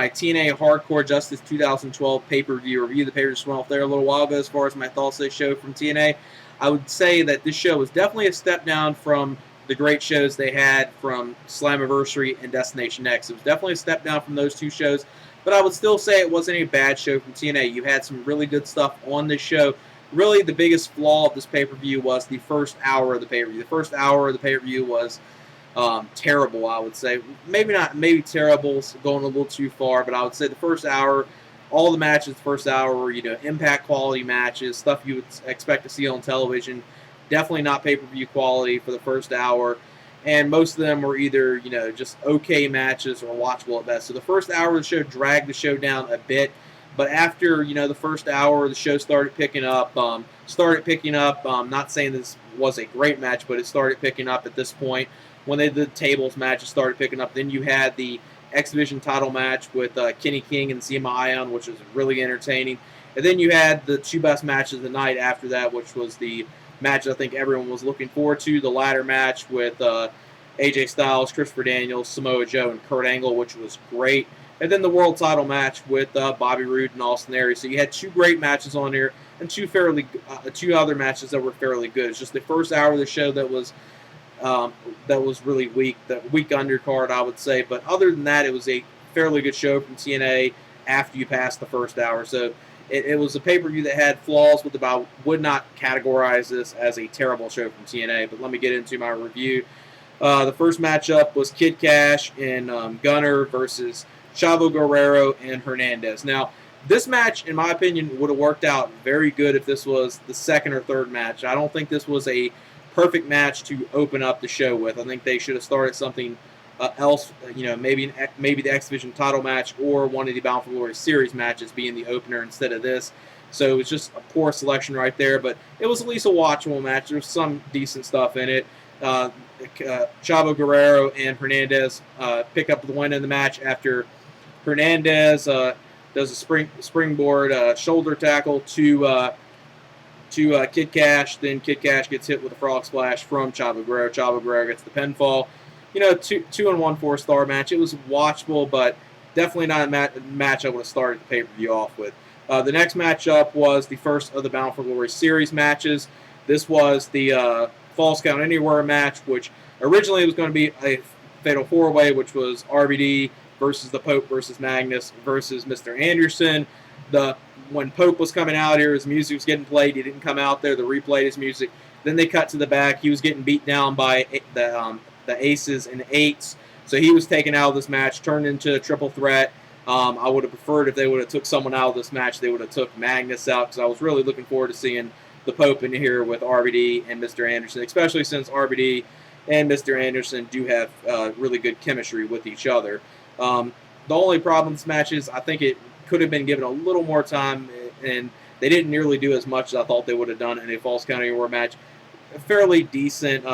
my TNA Hardcore Justice 2012 pay-per-view review. The pay-per-view just went off there a little while ago as far as my thoughts of this show from TNA. I would say that this show was definitely a step down from the great shows they had from Slammiversary and Destination X. It was definitely a step down from those two shows, but I would still say it wasn't a bad show from TNA. You had some really good stuff on this show. Really, the biggest flaw of this pay-per-view was the first hour of the pay-per-view. The first hour of the pay-per-view was terrible, I would say. Maybe terrible, going a little too far, but I would say the first hour, all the matches the first hour were, impact quality matches, stuff you would expect to see on television. Definitely not pay-per-view quality for the first hour. And most of them were either, just okay matches or watchable at best. So the first hour of the show dragged the show down a bit. But after, the first hour, the show started picking up. Not saying this was a great match, but it started picking up at this point. When they did the tables match, it started picking up. Then you had the X Division title match with Kenny King and Zema Ion, which was really entertaining. And then you had the two best matches of the night after that, which was the match I think everyone was looking forward to, the ladder match with AJ Styles, Christopher Daniels, Samoa Joe, and Kurt Angle, which was great. And then the world title match with Bobby Roode and Austin Aries. So you had two great matches on here and two other matches that were fairly good. It's just the first hour of the show that was really weak, the weak undercard, I would say. But other than that, it was a fairly good show from TNA after you passed the first hour. So it was a pay-per-view that had flaws, but I would not categorize this as a terrible show from TNA. But let me get into my review. The first matchup was Kid Kash and Gunner versus Chavo, Guerrero, and Hernandez. Now, this match, in my opinion, would have worked out very good if this was the second or third match. I don't think this was a perfect match to open up the show with. I think they should have started something else, maybe the X Division title match or one of the Bound for Glory series matches being the opener instead of this. So it was just a poor selection right there, but it was at least a watchable match. There was some decent stuff in it. Chavo, Guerrero, and Hernandez pick up the win in the match after Hernandez does a springboard shoulder tackle to Kid Kash. Then Kid Kash gets hit with a frog splash from Chavo Guerrero. Chavo Guerrero gets the pinfall. 2-1 4-star match. It was watchable, but definitely not a match I would have started the pay-per-view off with. The next matchup was the first of the Bound for Glory series matches. This was the Falls Count Anywhere match, which originally was going to be a fatal four-way, which was RVD versus the Pope versus Magnus versus Mr. Anderson. When Pope was coming out here, his music was getting played. He didn't come out there. They replayed his music. Then they cut to the back. He was getting beat down by the Aces and Eights. So he was taken out of this match, turned into a triple threat. I would have preferred if they would have took someone out of this match, they would have took Magnus out, because I was really looking forward to seeing the Pope in here with RVD and Mr. Anderson, especially since RVD and Mr. Anderson do have really good chemistry with each other. The only problem with this match is I think it could have been given a little more time, and they didn't nearly do as much as I thought they would have done in a Falls Count Anywhere match. A fairly decent.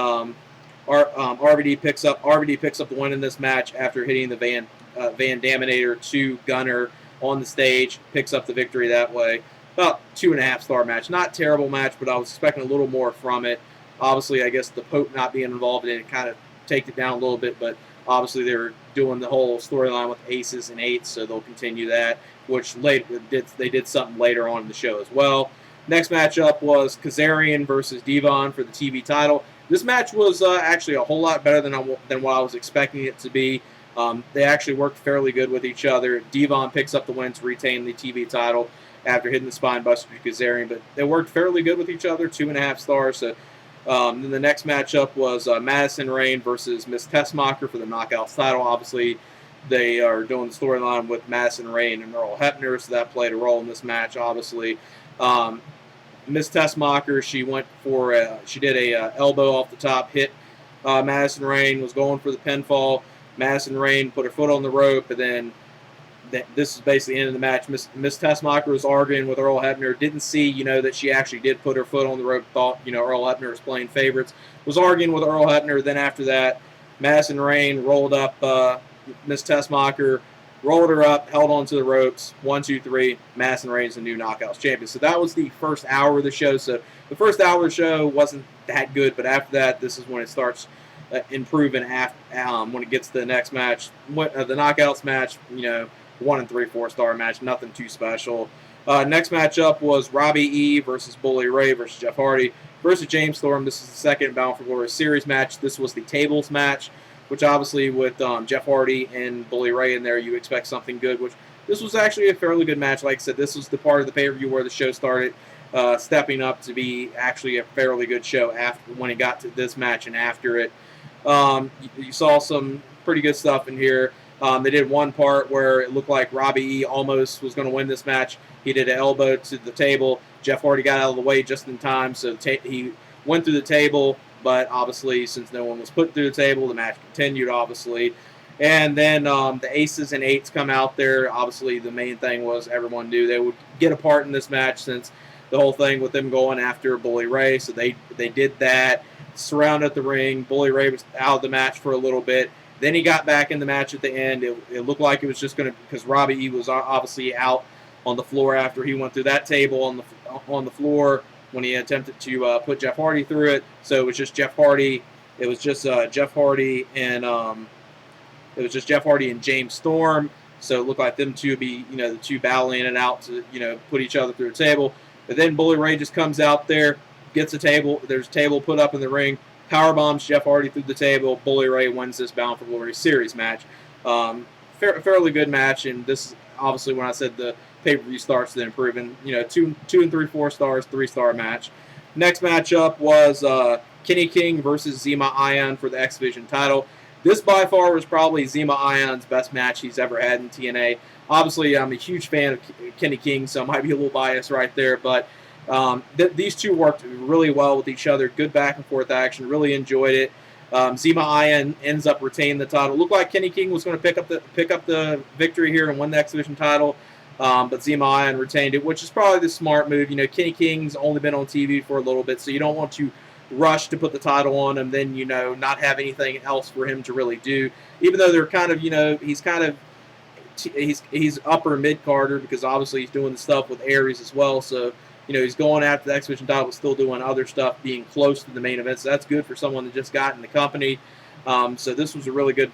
RVD picks up the win in this match after hitting the Van Daminator to Gunner on the stage. Picks up the victory that way. About 2.5-star match. Not terrible match, but I was expecting a little more from it. Obviously, I guess the Pope not being involved in it kind of takes it down a little bit, but obviously they're doing the whole storyline with Aces and Eights, so they'll continue that, which they did something later on in the show as well. Next matchup was Kazarian versus Devon for the TV title. This match was actually a whole lot better than what I was expecting it to be. They actually worked fairly good with each other. Devon picks up the win to retain the TV title after hitting the spine buster to Kazarian, but they worked fairly good with each other, 2.5 stars. So then the next matchup was Madison Rayne versus Miss Tessmacher for the Knockouts title. Obviously, they are doing the storyline with Madison Rayne and Earl Hebner, so that played a role in this match, obviously. Miss Tessmacher, she did a elbow off the top, hit Madison Rayne, was going for the pinfall. Madison Rayne put her foot on the rope, and then this is basically the end of the match. Miss Tessmacher was arguing with Earl Hebner, didn't see, that she actually did put her foot on the rope, thought, Earl Hebner was playing favorites, was arguing with Earl Hebner. Then after that, Madison Rayne rolled up Miss Tessmacher, rolled her up, held onto the ropes. 1, 2, 3. Madison Rayne's the new Knockouts champion. So that was the first hour of the show. So the first hour of the show wasn't that good, but after that, this is when it starts improving. When it gets to the next match, the Knockouts match, 1 3/4 star match, nothing too special. Next matchup was Robbie E versus Bully Ray versus Jeff Hardy versus James Storm. This is the second Bound for Glory series match. This was the tables match, which obviously with Jeff Hardy and Bully Ray in there, you expect something good, which this was actually a fairly good match. Like I said, this was the part of the pay-per-view where the show started stepping up to be actually a fairly good show after when it got to this match and after it. You saw some pretty good stuff in here. They did one part where it looked like Robbie E almost was going to win this match. He did an elbow to the table. Jeff Hardy got out of the way just in time, so he went through the table, but obviously since no one was put through the table, the match continued, obviously. And then the Aces and Eights come out there. Obviously, the main thing was everyone knew they would get a part in this match since the whole thing with them going after Bully Ray, so they did that. Surrounded the ring. Bully Ray was out of the match for a little bit. Then he got back in the match at the end. It looked like it was just going to, because Robbie E was obviously out on the floor after he went through that table on the floor when he attempted to put Jeff Hardy through it. So it was just Jeff Hardy. It was just Jeff Hardy and James Storm. So it looked like them two be the two battling it out to put each other through a table. But then Bully Ray just comes out there, gets a table. There's a table put up in the ring. Power bombs Jeff Hardy through the table. Bully Ray wins this Bound for Glory series match. Fairly good match, and this is obviously when I said the pay-per-view starts to improving. 2 and 3/4 stars, 3-star match. Next matchup was Kenny King versus Zema Ion for the X Division title. This by far was probably Zema Ion's best match he's ever had in TNA. Obviously, I'm a huge fan of Kenny King, so I might be a little biased right there, but these two worked really well with each other. Good back and forth action. Really enjoyed it. Zema Ion ends up retaining the title. Looked like Kenny King was going to pick up the victory here and win the X Division title, but Zema Ion retained it, which is probably the smart move. Kenny King's only been on TV for a little bit, so you don't want to rush to put the title on him, then not have anything else for him to really do. Even though they're kind of he's upper mid carder because obviously he's doing the stuff with Aries as well. So he's going after the X Division title, but still doing other stuff, being close to the main event. So that's good for someone that just got in the company. So this was a really good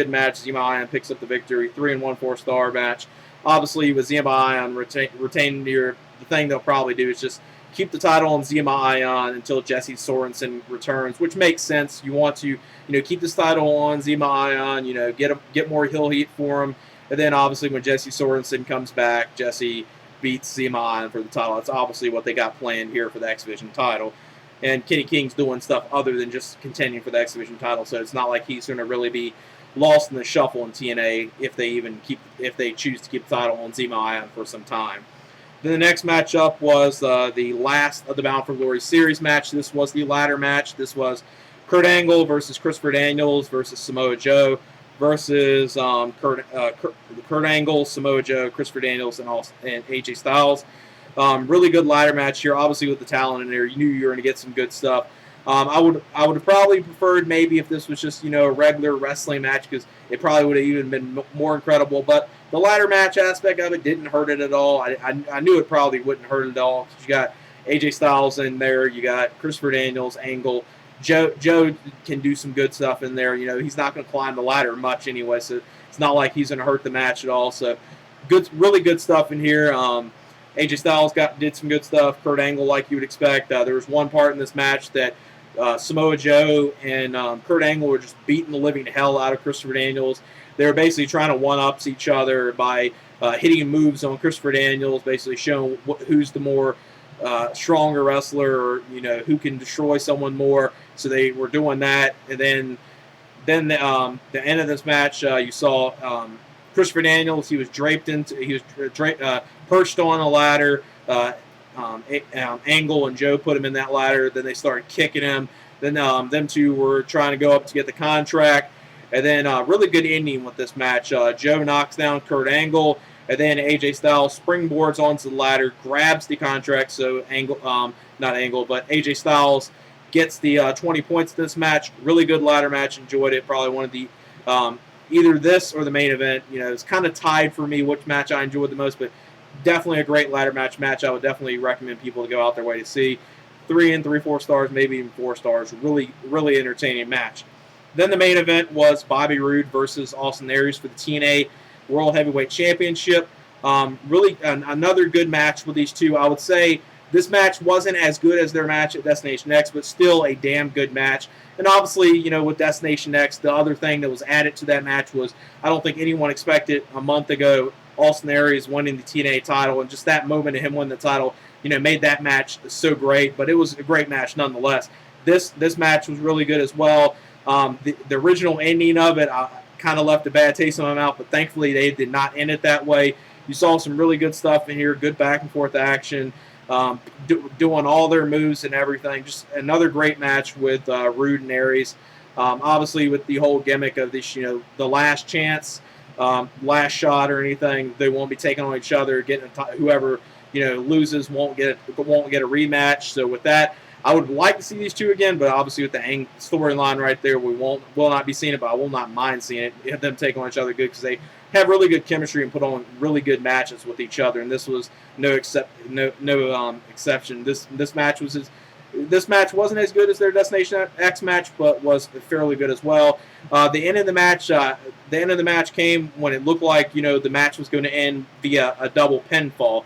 match. Zema Ion picks up the victory, 3 and 1/4 star match. Obviously, with Zema Ion retaining the thing they'll probably do is just keep the title on Zema Ion until Jesse Sorensen returns, which makes sense. You want to keep this title on Zema Ion, get more heel heat for him, and then obviously when Jesse Sorensen comes back, Jesse beats Zema Ion for the title. That's obviously what they got planned here for the X Division title. And Kenny King's doing stuff other than just contending for the X Division title, so it's not like he's going to really be lost in the shuffle in TNA if they choose to keep the title on Zema Ion for some time. Then the next matchup was the last of the Bound for Glory series match. This was the ladder match. This was Kurt Angle versus Christopher Daniels versus Samoa Joe versus Kurt Angle, Samoa Joe, Christopher Daniels, and AJ Styles. Really good ladder match here. Obviously, with the talent in there, you knew you were going to get some good stuff. I would have probably preferred maybe if this was just a regular wrestling match, because it probably would have even been more incredible. But the ladder match aspect of it didn't hurt it at all. I knew it probably wouldn't hurt it at all, because you got AJ Styles in there, you got Christopher Daniels, Angle. Joe can do some good stuff in there. He's not going to climb the ladder much anyway, so it's not like he's going to hurt the match at all. So really good stuff in here. AJ Styles did some good stuff. Kurt Angle, like you would expect. There was one part in this match that Samoa Joe and Kurt Angle were just beating the living hell out of Christopher Daniels. They were basically trying to one-ups each other by hitting moves on Christopher Daniels, basically showing who's the more stronger wrestler, or who can destroy someone more. So they were doing that, and then the end of this match, you saw Christopher Daniels. He was perched on a ladder. Angle and Joe put him in that ladder. Then they started kicking him. Then them two were trying to go up to get the contract. And then really good ending with this match. Joe knocks down Kurt Angle, and then AJ Styles springboards onto the ladder, grabs the contract. So AJ Styles gets the 20 points in this match. Really good ladder match. Enjoyed it. Probably one of the either this or the main event. It's kind of tied for me which match I enjoyed the most, but definitely a great ladder match. I would definitely recommend people to go out their way to see. 3 and 3/4 stars, maybe even 4 stars. Really, really entertaining match. Then the main event was Bobby Roode versus Austin Aries for the TNA World Heavyweight Championship. Really another good match with these two. I would say this match wasn't as good as their match at Destination X, but still a damn good match. And obviously, with Destination X, the other thing that was added to that match was I don't think anyone expected a month ago Austin Aries winning the TNA title, and just that moment of him winning the title, made that match so great. But it was a great match nonetheless. This match was really good as well. The original ending of it kind of left a bad taste in my mouth, but thankfully they did not end it that way. You saw some really good stuff in here, good back and forth action, doing all their moves and everything. Just another great match with Roode and Aries. Obviously, with the whole gimmick of this, the last chance, last shot or anything, they won't be taking on each other. Whoever loses won't get a rematch. So with that, I would like to see these two again, but obviously with the storyline right there, will not be seeing it. But I will not mind seeing it. Them take on each other good because they have really good chemistry and put on really good matches with each other. And this was no exception. This match wasn't as good as their Destination X match, but was fairly good as well. The end of the match came when it looked like the match was going to end via a double pinfall.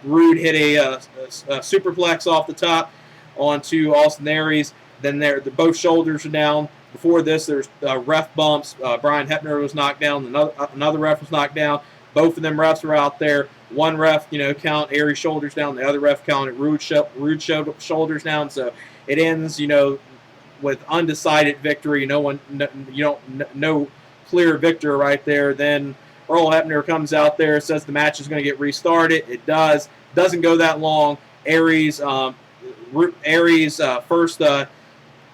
Roode hit a superplex off the top onto Austin Aries. Then both shoulders are down. Before this, there's ref bumps. Brian Hebner was knocked down. Another ref was knocked down. Both of them refs were out there. One ref, count Aries' shoulders down. The other ref counted Roode's shoulders down. So it ends, with undecided victory. No clear victor right there. Then Earl Hebner comes out there, says the match is going to get restarted. It does. Doesn't go that long. Aries first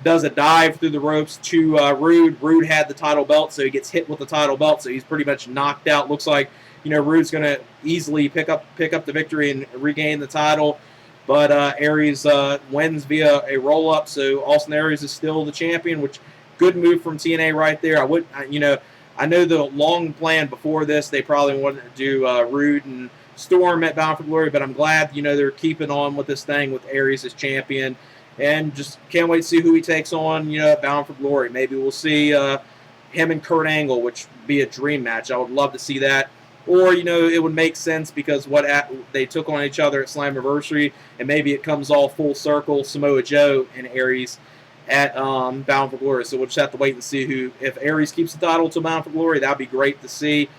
does a dive through the ropes to Roode. Roode had the title belt, so he gets hit with the title belt, so he's pretty much knocked out. Looks like Roode's going to easily pick up the victory and regain the title, but Aries wins via a roll up. So Austin Aries is still the champion, which good move from TNA right there. I know the long plan before this, they probably wanted to do Roode and Storm at Bound for Glory, but I'm glad they're keeping on with this thing with Aries as champion. And just can't wait to see who he takes on, at Bound for Glory. Maybe we'll see him and Kurt Angle, which would be a dream match. I would love to see that. Or, it would make sense because they took on each other at Slammiversary, and maybe it comes all full circle, Samoa Joe and Aries at Bound for Glory. So we'll just have to wait and see if Aries keeps the title to Bound for Glory. That would be great to see.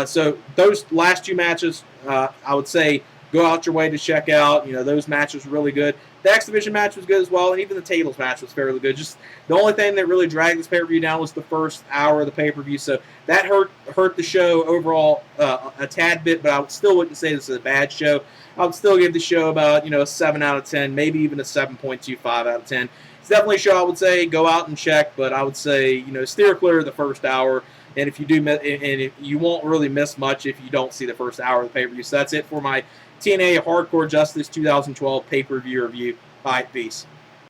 So those last two matches, I would say, go out your way to check out. Those matches were really good. The X Division match was good as well, and even the tables match was fairly good. Just the only thing that really dragged this pay-per-view down was the first hour of the pay-per-view, so that hurt the show overall a tad bit, but I still wouldn't say this is a bad show. I would still give the show about a 7 out of 10, maybe even a 7.25 out of 10. It's definitely a show I would say go out and check, but I would say steer clear of the first hour. And if you do, and if you won't really miss much if you don't see the first hour of the pay-per-view. So that's it for my TNA Hardcore Justice 2012 pay-per-view review. Bye, peace.